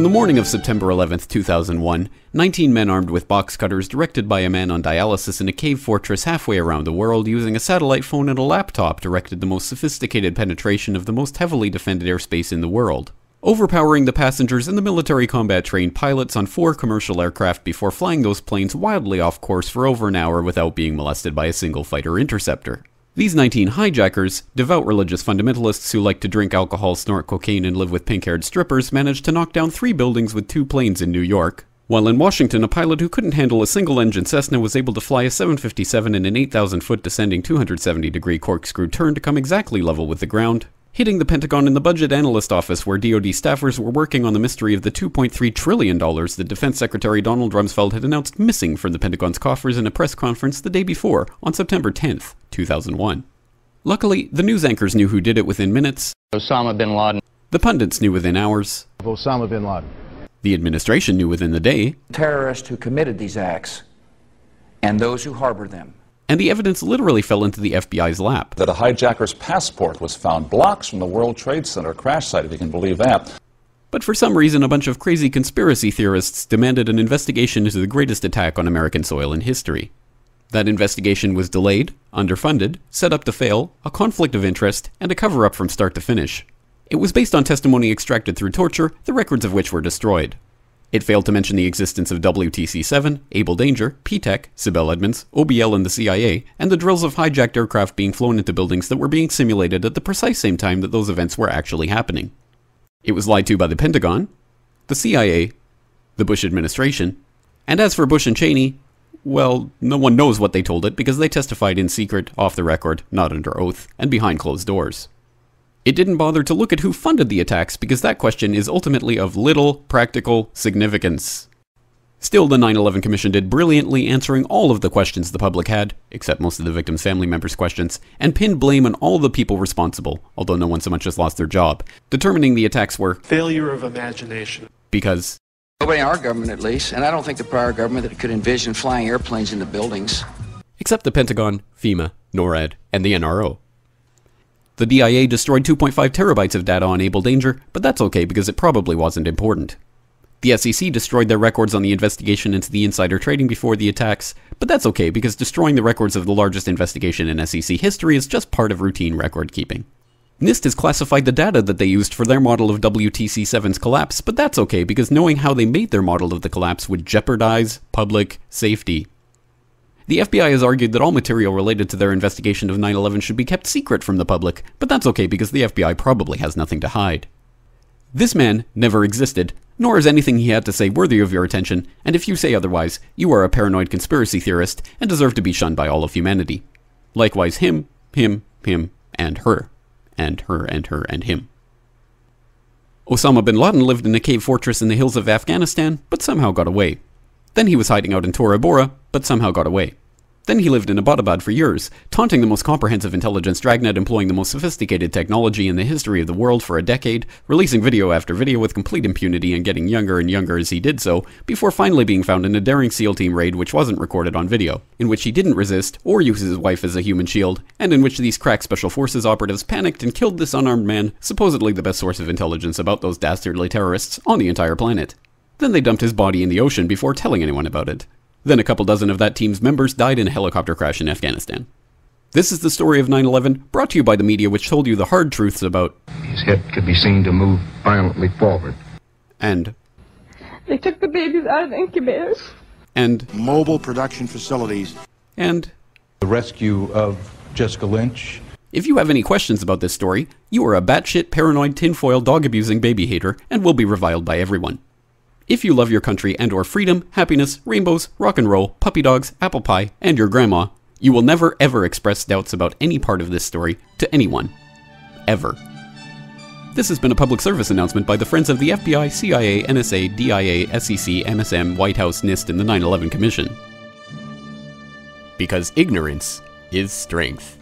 On the morning of September 11th, 2001, 19 men armed with box cutters directed by a man on dialysis in a cave fortress halfway around the world using a satellite phone and a laptop directed the most sophisticated penetration of the most heavily defended airspace in the world, overpowering the passengers and the military combat-trained pilots on 4 commercial aircraft before flying those planes wildly off course for over an hour without being molested by a single fighter interceptor. These 19 hijackers, devout religious fundamentalists who like to drink alcohol, snort cocaine, and live with pink-haired strippers, managed to knock down 3 buildings with 2 planes in New York, while in Washington a pilot who couldn't handle a single-engine Cessna was able to fly a 757 in an 8,000-foot descending 270-degree corkscrew turn to come exactly level with the ground, hitting the Pentagon in the budget analyst office where DoD staffers were working on the mystery of the $2.3 trillion that Defense Secretary Donald Rumsfeld had announced missing from the Pentagon's coffers in a press conference the day before, on September 10th, 2001. Luckily, the news anchors knew who did it within minutes. Osama bin Laden. The pundits knew within hours. Osama bin Laden. The administration knew within the day. Terrorists who committed these acts and those who harbored them. And the evidence literally fell into the FBI's lap. That a hijacker's passport was found blocks from the World Trade Center crash site, if you can believe that. But for some reason, a bunch of crazy conspiracy theorists demanded an investigation into the greatest attack on American soil in history. That investigation was delayed, underfunded, set up to fail, a conflict of interest, and a cover-up from start to finish. It was based on testimony extracted through torture, the records of which were destroyed. It failed to mention the existence of WTC-7, Able Danger, P-TECH, Sibel Edmonds, OBL and the CIA, and the drills of hijacked aircraft being flown into buildings that were being simulated at the precise same time that those events were actually happening. It was lied to by the Pentagon, the CIA, the Bush administration, and as for Bush and Cheney, well, no one knows what they told it because they testified in secret, off the record, not under oath, and behind closed doors. It didn't bother to look at who funded the attacks because that question is ultimately of little practical significance. Still, the 9/11 Commission did brilliantly answering all of the questions the public had, except most of the victims' family members' questions, and pinned blame on all the people responsible, although no one so much as lost their job, determining the attacks were failure of imagination. Because nobody in our government, at least, and I don't think the prior government that could envision flying airplanes into buildings. Except the Pentagon, FEMA, NORAD, and the NRO. The DIA destroyed 2.5 terabytes of data on Able Danger, but that's okay because it probably wasn't important. The SEC destroyed their records on the investigation into the insider trading before the attacks, but that's okay because destroying the records of the largest investigation in SEC history is just part of routine record keeping. NIST has classified the data that they used for their model of WTC-7's collapse, but that's okay because knowing how they made their model of the collapse would jeopardize public safety. The FBI has argued that all material related to their investigation of 9/11 should be kept secret from the public, but that's okay because the FBI probably has nothing to hide. This man never existed, nor is anything he had to say worthy of your attention, and if you say otherwise, you are a paranoid conspiracy theorist and deserve to be shunned by all of humanity. Likewise him, and her, and her, and her, and him. Osama bin Laden lived in a cave fortress in the hills of Afghanistan, but somehow got away. Then he was hiding out in Tora Bora, but somehow got away. Then he lived in Abbottabad for years, taunting the most comprehensive intelligence dragnet employing the most sophisticated technology in the history of the world for a decade, releasing video after video with complete impunity and getting younger and younger as he did so, before finally being found in a daring SEAL team raid which wasn't recorded on video, in which he didn't resist or use his wife as a human shield, and in which these crack special forces operatives panicked and killed this unarmed man, supposedly the best source of intelligence about those dastardly terrorists on the entire planet. Then they dumped his body in the ocean before telling anyone about it. Then a couple dozen of that team's members died in a helicopter crash in Afghanistan. This is the story of 9/11, brought to you by the media which told you the hard truths about his head could be seen to move violently forward. And they took the babies out of the incubators. And mobile production facilities. And the rescue of Jessica Lynch. If you have any questions about this story, you are a batshit paranoid tinfoil dog-abusing baby hater and will be reviled by everyone. If you love your country and or freedom, happiness, rainbows, rock and roll, puppy dogs, apple pie, and your grandma, you will never ever express doubts about any part of this story to anyone. Ever. This has been a public service announcement by the Friends of the FBI, CIA, NSA, DIA, SEC, MSM, White House, NIST, and the 9/11 Commission. Because ignorance is strength.